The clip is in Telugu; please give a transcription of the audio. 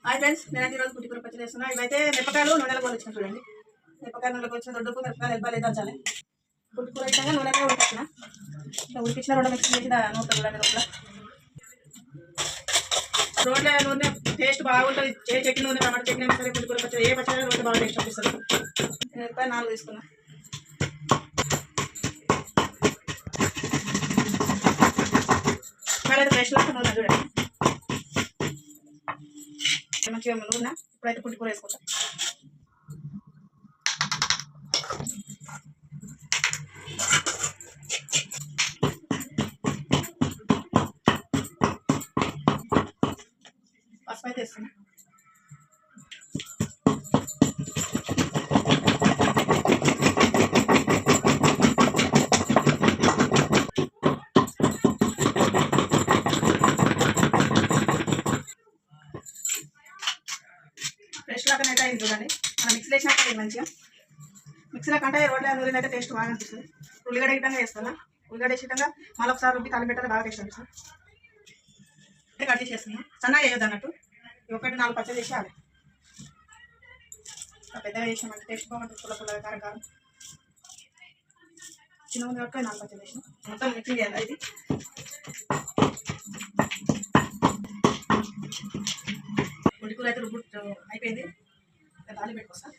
హాయ్ ఫ్రెండ్స్, నేనైతే ఈరోజు పుట్టి కూర పచ్చడి చేస్తున్నా. ఇవైతే మిరపకాయలు నూనెలో పోలిచ్చిన చూడండి. మిరపకాయలు నూనెలో పోలిచిన దొడ్డుకు మిరపకాయలు ఎబ్బాలి దంచాలి. పుట్టి కూర ఇష్టంగా నూనెలో ఉడికించిన ఇట్లా ఉడికించిన రెండు మిక్స్ చేసి నూనె చూడండి. రోడ్ల నూనె టేస్ట్ బాగుంటుంది. ఏ చట్నీ నూనె టమాటా చట్నీ అయినా సరే పుట్టి కూర పచ్చడి ఏ పచ్చడి రోడ్డు బాగా టేస్ట్ అనిపిస్తుంది. మిరపకాయ 4 తీసుకున్నా. మళ్ళీ ఫ్రెష్ లాగా నూనె చూడండి. మంచిగా నూనె ఇప్పుడైతే పుట్టి కూర వేసుకుంటాం. పసుపు అయితే వేస్తున్నా. ఫ్రెష్ లాగానే అయితే అయింది చూడండి. మనం మిక్సీ వేసినాక అయింది మంచిగా. మిక్సీలో కంటే రోడ్ల నూనె అయితే టేస్ట్ బాగా అనిపిస్తుంది. ఉల్లిగడ్డ ఇట్టంగా వేస్తున్నా. ఉల్లిగడ్డ వేసేటంగా మళ్ళీ ఒకసారి రుబ్బి తాలింపు పెట్టాలి, బాగా టేస్ట్ అనిపిస్తుంది. కట్ చేసేస్తున్నా. సన్నగా వేయొద్దు అన్నట్టు. 1-4 పచ్చడి చేసేయాలి. పెద్దగా చేసామంటే టేస్ట్ బాగుంటుంది. పుల్లగా కారం కారం. చిన్న ముందు వరకు 4 పచ్చడి వేసాం. మొత్తం మిక్సింగ్ చేయాలి. ఇది పుట్టి కూర అయితే రుబ్బు అయిపోయింది. తాలింపు పెట్టుకొస్తా.